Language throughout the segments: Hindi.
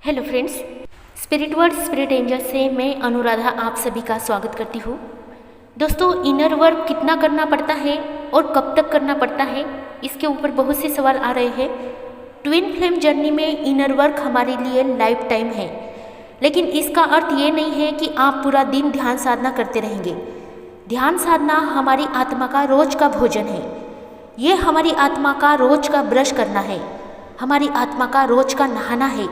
Hello friends, spirit word spirit angel से मैं अनुराधा आप सभी का स्वागत करती हूँ। दोस्तों, इनर वर्क कितना करना पड़ता है और कब तक करना पड़ता है, इसके ऊपर बहुत से सवाल आ रहे हैं। ट्विन फ्लेम जर्नी में इनर वर्क हमारे लिए लाइफ टाइम है, लेकिन इसका अर्थ ये नहीं है कि आप पूरा दिन ध्यान साधना करते रहेंगे। ध्यान साधना हमारी आत्मा का रोज का भोजन है। ये हमारी आत्मा का रोज का ब्रश करना है, हमारी आत्मा का रोज का नहाना है।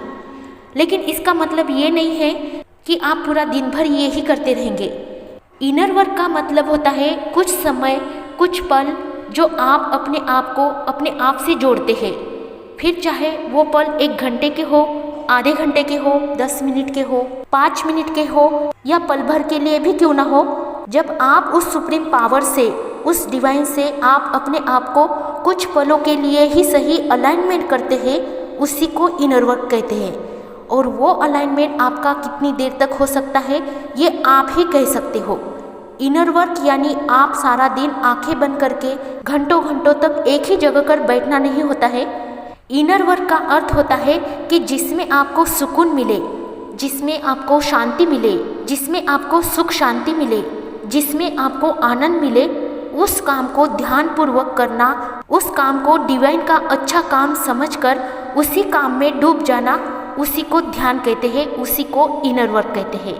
लेकिन इसका मतलब ये नहीं है कि आप पूरा दिन भर ये ही करते रहेंगे। इनर वर्क का मतलब होता है कुछ समय, कुछ पल जो आप अपने आप से जोड़ते हैं। फिर चाहे वो पल 1 घंटे के हो, आधे घंटे के हो, 10 मिनट के हो, 5 मिनट के हो, या पल भर के लिए भी क्यों ना हो। जब आप उस सुप्रीम पावर से, उस डिवाइन से आप अपने आप को कुछ पलों के लिए ही सही अलाइनमेंट करते हैं, उसी को इनर वर्क कहते हैं। और वो अलाइनमेंट आपका कितनी देर तक हो सकता है, ये आप ही कह सकते हो। इनर वर्क यानी आप सारा दिन आंखें बंद करके घंटों घंटों तक एक ही जगह कर बैठना नहीं होता है। इनर वर्क का अर्थ होता है कि जिसमें आपको सुकून मिले, जिसमें आपको शांति मिले, जिसमें आपको सुख शांति मिले, जिसमें आपको आनंद मिले, उस काम को ध्यानपूर्वक करना, उस काम को डिवाइन का अच्छा काम समझकर उसी काम में डूब जाना, उसी को ध्यान कहते हैं, उसी को इनर वर्क कहते हैं।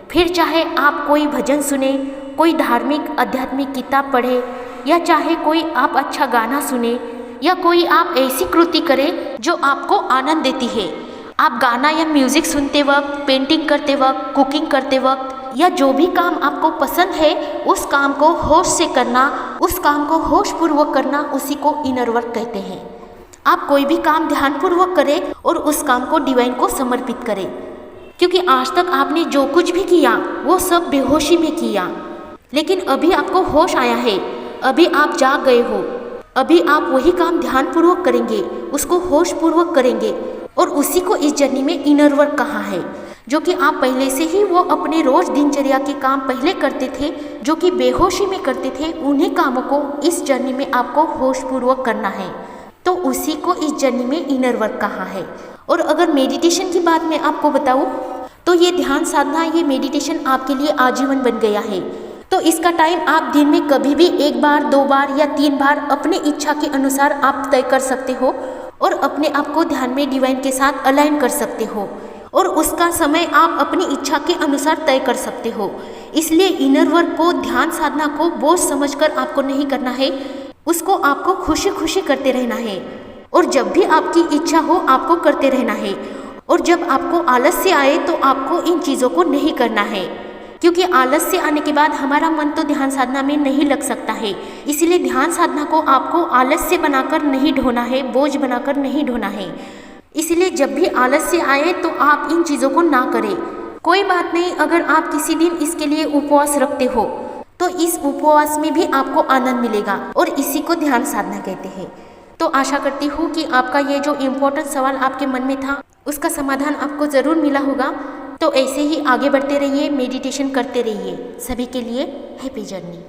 फिर चाहे आप कोई भजन सुने, कोई धार्मिक आध्यात्मिक किताब पढ़े, या चाहे कोई आप अच्छा गाना सुने, या कोई आप ऐसी कृति करें जो आपको आनंद देती है। आप गाना या म्यूज़िक सुनते वक्त, पेंटिंग करते वक्त, कुकिंग करते वक्त, या जो भी काम आपको पसंद है, उस काम को होश से करना, उस काम को होशपूर्वक करना, उसी को इनर वर्क कहते हैं। आप कोई भी काम ध्यानपूर्वक करें और उस काम को डिवाइन को समर्पित करें, क्योंकि आज तक आपने जो कुछ भी किया वो सब बेहोशी में किया। लेकिन अभी आपको होश आया है, अभी आप जाग गए हो, अभी आप वही काम ध्यानपूर्वक करेंगे, उसको होशपूर्वक करेंगे। और उसी को इस जर्नी में इनर वर्क कहा है, जो कि आप पहले से ही वो अपने रोज दिनचर्या के काम पहले करते थे, जो कि बेहोशी में करते थे, उन्हीं कामों को इस जर्नी में आपको होशपूर्वक करना है। तो उसी को इस जर्नी में इनर वर्क कहा है। और अगर मेडिटेशन की बात मैं आपको बताऊं, तो ये ध्यान साधना, ये मेडिटेशन आपके लिए आजीवन बन गया है। तो इसका टाइम आप दिन में कभी भी 1 बार, 2 बार या 3 बार अपने इच्छा के अनुसार आप तय कर सकते हो और अपने आप को ध्यान में डिवाइन के साथ अलाइन कर सकते हो। और उसका समय आप अपनी इच्छा के अनुसार तय कर सकते हो। इसलिए इनर वर्क को, ध्यान साधना को बोझ समझकर आपको नहीं करना है, उसको आपको खुशी खुशी करते रहना है। और जब भी आपकी इच्छा हो आपको करते रहना है। और जब आपको आलस्य आए तो आपको इन चीज़ों को नहीं करना है, क्योंकि आलस्य आने के बाद हमारा मन तो ध्यान साधना में नहीं लग सकता है। इसलिए ध्यान साधना को आपको आलस्य बनाकर नहीं ढोना है, बोझ बनाकर नहीं ढोना है। इसलिए जब भी आलस्य आए तो आप इन चीज़ों को ना करें। कोई बात नहीं, अगर आप किसी दिन इसके लिए उपवास रखते हो तो इस उपवास में भी आपको आनंद मिलेगा, और इसी को ध्यान साधना कहते हैं। तो आशा करती हूँ कि आपका ये जो इम्पोर्टेंट सवाल आपके मन में था, उसका समाधान आपको ज़रूर मिला होगा। तो ऐसे ही आगे बढ़ते रहिए, मेडिटेशन करते रहिए। सभी के लिए हैप्पी जर्नी।